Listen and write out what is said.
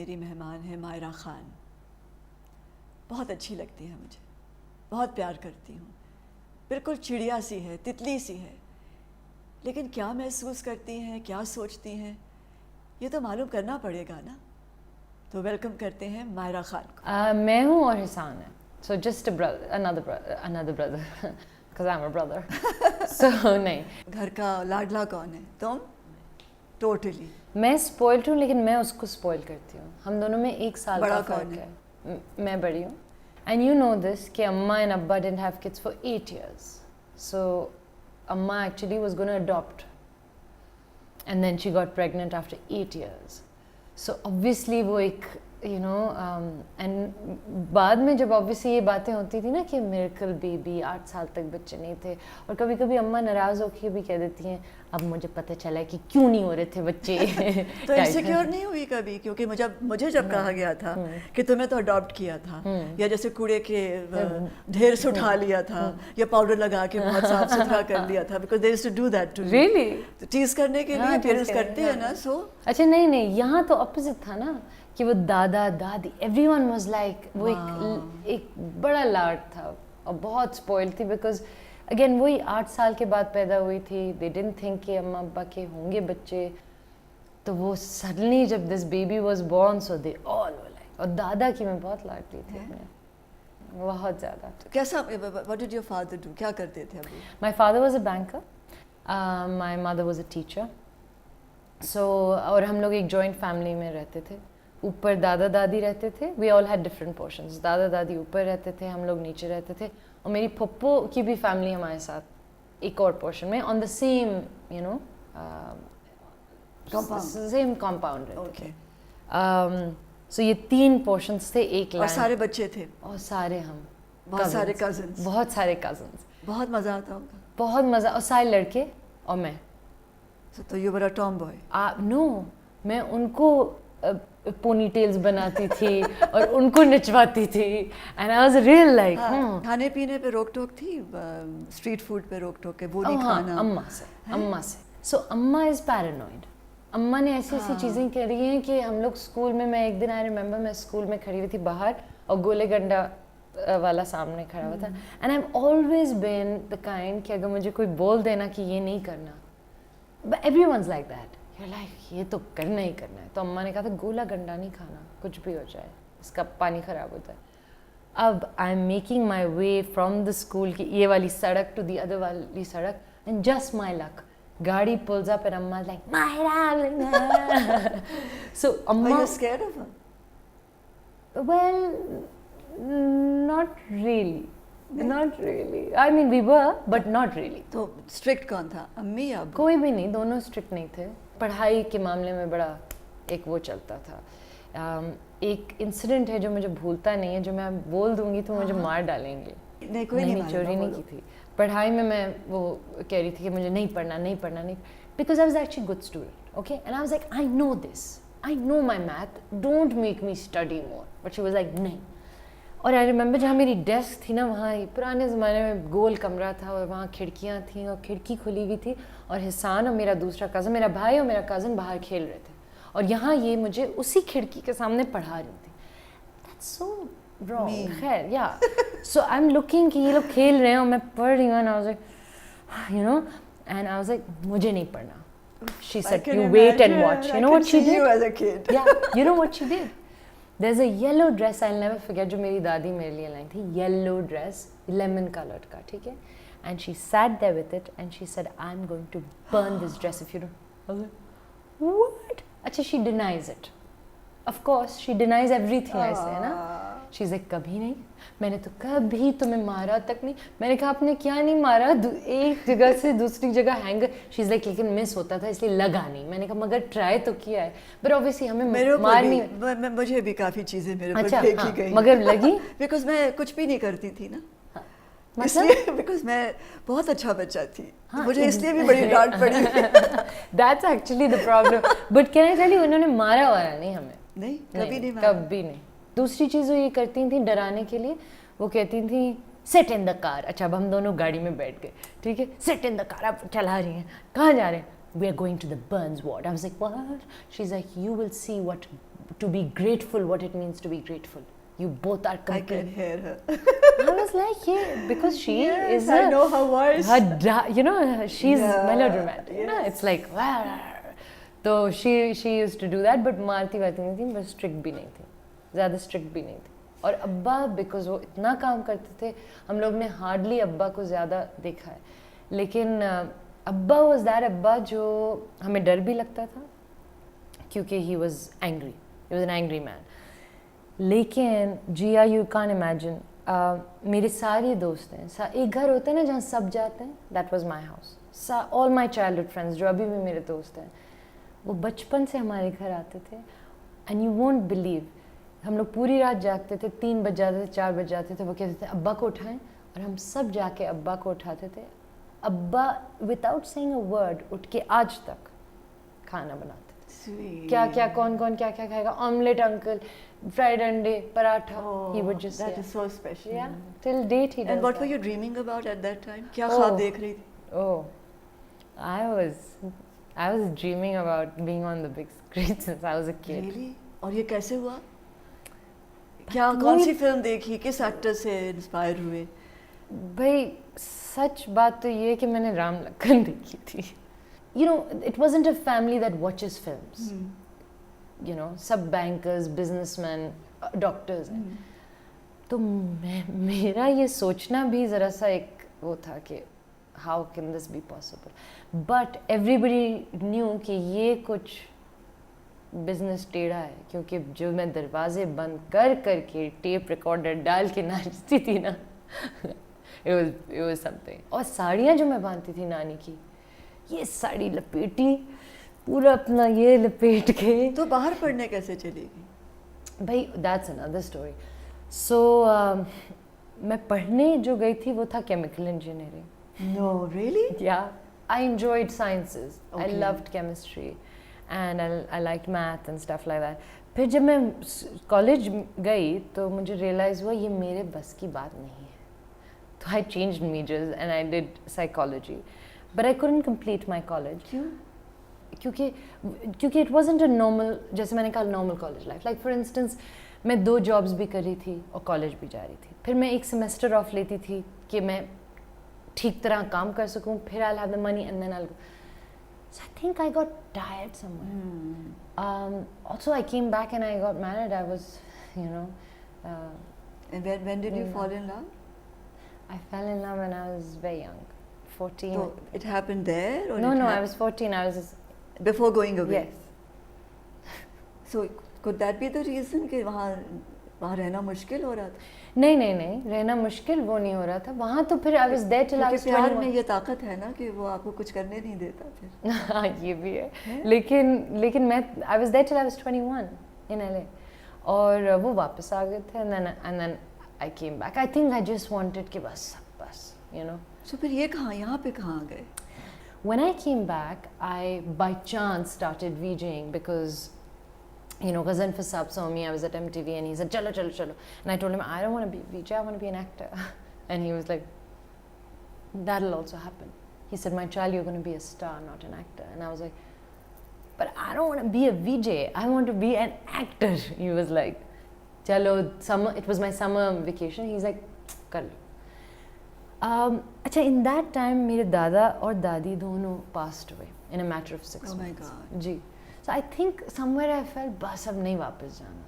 मेरी मेहमान है मायरा ख़ान। बहुत अच्छी लगती है मुझे, बहुत प्यार करती हूँ। बिल्कुल चिड़िया सी है, तितली सी है, लेकिन क्या महसूस करती हैं, क्या सोचती हैं, ये तो मालूम करना पड़ेगा ना। तो वेलकम करते हैं मायरा ख़ान को। मैं हूँ और हिसान है, so just another brother because I'm a brother so नहीं। घर का लाडला कौन है? तुम? टोटली। मैं स्पॉइल्ड हूँ, लेकिन मैं उसको स्पॉइल करती हूँ। हम दोनों में 1 साल बड़ा का कौन फर्क है? है। मैं बड़ी हूँ। एंड यू नो दिस कि अम्मा एंड अब्बा didn't have kids for 8 years, so अम्मा actually was going to adopt and then she got pregnant after 8 years, so obviously वो एक you know and बाद में जब obviously ये बातें होती थी ना कि मिरेकल बेबी 8 साल तक बच्चे नहीं थे, और कभी कभी अम्मा नाराज़ होकर भी कह देती हैं अब मुझे पता चला कि क्यों नहीं हो रहे थे बच्चे तो इनसिक्योर नहीं हुई कभी? क्योंकि मुझे जब कहा गया था कि तुम्हें तो अडॉप्ट किया था, या जैसे कूड़े के ढेर से उठा लिया था, या पाउडर लगा के बहुत साफ सुथरा कर लिया था, because they used to do that to really तो टीज करने के लिए पेरेंट्स करते हैं ना। सो अच्छा नहीं, यहाँ तो अपोजिट था ना कि वो दादा दादी एवरीवन वाज लाइक वो एक बड़ा लाड था और बहुत स्पॉइल थी, बिकॉज अगेन वही 8 साल के बाद पैदा हुई थी। दे डिडंट थिंक कि अम्मा अब्बा के होंगे बच्चे, तो वो सडनली जब this baby was born so they all were like. और दादा की मैं बहुत लाडली थी अपने, बहुत ज़्यादा। कैसा, what did your father do? क्या करते थे अभी? My father was a banker, my mother was a teacher. So और हम लोग एक जॉइंट फैमिली में रहते थे। ऊपर दादा दादी रहते थे, we all had different portions. दादा दादी ऊपर रहते थे, हम लोग नीचे रहते थे, और मेरी पप्पो की भी फैमिली हमारे साथ एक और पोर्शन में on the same you know same compound रहते थे। सो ये 3 पोर्शंस थे एक और सारे बच्चे थे? और सारे हम बहुत सारे कजिन्स? बहुत सारे कजिन्स। बहुत मज़ा आता होगा? बहुत मज़ा, और सारे लड़के और मैं। तो you were a tomboy? No, मैं उनको पोनी टेल्स बनाती थी और उनको नचवाती थी, and I was real like. खाने पीने पे रोक टोक थी? स्ट्रीट फूड पे रोक टोक के? वो नहीं खाना? अम्मा से। सो अम्मा इज पैरानॉइड। अम्मा ने ऐसी ऐसी चीज़ें करी हैं कि हम लोग स्कूल में, मैं एक दिन आई रिमेंबर, मैं स्कूल में खड़ी हुई थी बाहर और गोले गंडा वाला सामने खड़ा हुआ था, and I have always been the kind कि अगर मुझे कोई बोल देना कि ये नहीं करना, but everyone's like that, you like ये तो करना ही करना है। तो अम्मा ने कहा था गोला गंडा नहीं खाना, कुछ भी हो जाए, इसका पानी ख़राब होता है। अब I am making my way from the school की ये वाली सड़क टू दी अदर वाली सड़क, एंड जस्ट माई लक गाड़ी pulls up and अम्मा लाइक मायरा। सो अम्मा, Were you scared of her? well, not really. Not really. I mean, we were, but not really. तो स्ट्रिक्ट कौन था, अम्मी या अब्बू? कोई भी नहीं, दोनों स्ट्रिक्ट नहीं थे। पढ़ाई के मामले में बड़ा एक वो चलता था। एक इंसिडेंट है जो मुझे भूलता नहीं है, जो मैं बोल दूंगी तो मुझे मार डालेंगे। नहीं, कोई नहीं चोरी नहीं की थी। पढ़ाई में मैं वो कह रही थी कि मुझे नहीं पढ़ना, because I was actually good student, okay, and I was like I know this, I know my math, don't make me study more, but she was like नहीं। और आई रिमेंबर जहाँ मेरी डेस्क थी ना, वहाँ पुराने ज़माने में गोल कमरा था और वहाँ खिड़कियाँ थी और खिड़की खुली हुई थी, और हिसान और मेरा दूसरा कज़न, मेरा भाई और मेरा कज़न बाहर खेल रहे थे, और यहाँ ये मुझे उसी खिड़की के सामने पढ़ा रही थी। That's so wrong. खैर या सो आई एम लुकिंग कि ये लोग खेल रहे हैं और मैं पढ़ रही हूँ, and I was like you know, and I was like मुझे नहीं पढ़ना। She said you wait and watch. You know what she did? You as a kid. Yeah, you know what she did? There's a yellow dress, I'll never forget, जो मेरी दादी मेरे लिए लाई थी, yellow dress, lemon colored का, ठीक है? And she sat there with it and she said, I'm going to burn this dress if you don't. I was like, what? अच्छा, she denies it. Of course, she denies everything I say, ना? She's like, कभी नहीं, मैंने तो कभी तुम्हें मारा तक नहीं। मैंने कहा आपने क्या नहीं मारा, एक जगह से दूसरी जगह हैंगर। शीज लाइक लेकिन मिस होता था इसलिए लगा नहीं। मैंने कहा मगर ट्राई तो किया है, बट ऑब्वियसली हमें मार नहीं। मुझे भी काफ़ी चीज़ें मेरे पर अच्छा, फेंकी गई, मगर लगी बिकॉज मैं कुछ भी नहीं करती थी ना, इसलिए बिकॉज मैं बहुत अच्छा बच्चा थी, मुझे इसलिए भी बड़ी डांट पड़ी। That's actually the problem. But can I tell you, उन्होंने मारा वारा नहीं हमें, नहीं कभी नहीं मारा, कभी नहीं। दूसरी चीज़ वो ये करती थी डराने के लिए, वो कहती थी सिट इन द कार। अच्छा, अब हम दोनों गाड़ी में बैठ गए, ठीक है, सिट इन द कार, आप चला रही हैं, कहाँ जा रहे हैं? We are going to the Burns ward. I was like, what? She's like, you will see what to be grateful, what it means to be grateful. You both are I complete. can hear her. I was like, yeah, because she Yes, is I know her voice. you know, she's Yeah, melodramatic. You know, yes. it's like, तो she used to do that, but मारती वारती नहीं थी, बस strict भी नहीं थी, ज़्यादा strict भी नहीं थी. और अब्बा, बिकॉज वो इतना काम करते थे, हम लोग ने हार्डली अब्बा को ज़्यादा देखा है. लेकिन अब्बा वॉज दैट अब्बा जो हमें डर भी लगता था, क्योंकि he was an angry man. लेकिन जिया, यू कान इमेजिन, मेरे सारे दोस्त हैं, एक घर होता है ना जहाँ सब जाते हैं, that was my house. All my childhood friends जो अभी भी मेरे दोस्त हैं, वो बचपन से हमारे घर आते थे. एंड यू वोंट बिलीव, हम लोग पूरी रात जागते थे, 3 बज जाते थे, 4 बज जाते थे, वो कहते थे अब्बा को उठाएं, और हम सब जाके अब्बा को उठाते थे. अब्बा विदाउट सेइंग अ वर्ड उठ के आज तक खाना बनाते थे. Sweet. क्या क्या कौन कौन क्या क्या खाएगा, ऑमलेट अंकल, फ्राइड अंडे, paratha. Oh, he would just that is so special. yeah, till date he does And what were that. you dreaming about at that time? क्या Oh. ख्वाब देख रही थी? Oh, I was dreaming about being on the big screen since I was a kid. Really? और ये कैसे हुआ? क्या कौन वही- सी फिल्म देखी, किस एक्टर से इंस्पायर हुए? भाई सच बात तो ये है कि मैंने राम लखन देखी थी. You know, it wasn't a family that watches films. You know, सब बैंकर्स, बिजनेसमैन, डॉक्टर्स हैं. तो मेरा ये सोचना भी ज़रा सा एक वो था कि how can this be possible. But everybody knew कि ये कुछ बिजनेस टेढ़ा है, क्योंकि जो मैं दरवाजे बंद कर करके टेप रिकॉर्डर डाल के नाचती थी ना, it was something. और साड़ियाँ जो मैं बांधती थी नानी की, ये साड़ी लपेटी, पूरा अपना ये लपेट के. तो बाहर पढ़ने कैसे चली गई? भाई दैट्स अनदर स्टोरी. सो मैं पढ़ने जो गई थी वो था chemical engineering. No, really? Yeah, I enjoyed sciences. I Okay. loved chemistry and I liked math and stuff like that. फिर जब मैं कॉलेज गई तो मुझे रियलाइज़ हुआ ये मेरे बस की बात नहीं है. तो I changed majors and I did psychology. But I couldn't complete my college. क्यों? क्योंकि इट वॉजेंट अ नॉर्मल, जैसे मैंने कहा normal college life. Like for instance मैं 2 जॉब्स भी कर रही थी और कॉलेज भी जा रही थी. फिर मैं एक सेमेस्टर ऑफ लेती थी कि मैं ठीक तरह काम कर सकूं, फिर I have the money and then I. So I think I got tired somewhere. Also I came back and I got married. I was, you know, And when did you Yeah. fall in love? I fell in love when I was very young, 14. So it happened there, or No, it I hap- was 14. I was just, before going away. yes. So could that be the reason कि वहाँ रहना मुश्किल हो रहा था? नहीं, रहना मुश्किल वो नहीं हो रहा था वहाँ. तो फिर I was there till I क्योंकि वाज प्यार में 21. ये ताकत है ना कि वो आपको कुछ करने नहीं देता फिर. हाँ ये भी है. लेकिन मैं I was there till I was 21 in LA, और वो वापस आ गए थे. And then I came back. I think I just wanted कि बस यू नो. So फिर ये कहाँ, यहाँ पे कहाँ आ गए? When I came back, I by chance started VJing because, you know, Ghazanfar Saab saw me. I was at MTV and he said, "Chalo, chalo, chalo." And I told him, "I don't want to be a VJ. I want to be an actor." And he was like, "That'll also happen." He said, "My child, you're going to be a star, not an actor." And I was like, "But I don't want to be a VJ. I want to be an actor." He was like, "Chalo, summer." It was my summer vacation. He's like, "Kar lo." अच्छा, in that time मेरे दादा और दादी दोनों passed away in a matter of 6 Oh my months. God. Ji. So I think somewhere I felt बस अब नहीं वापस जाना.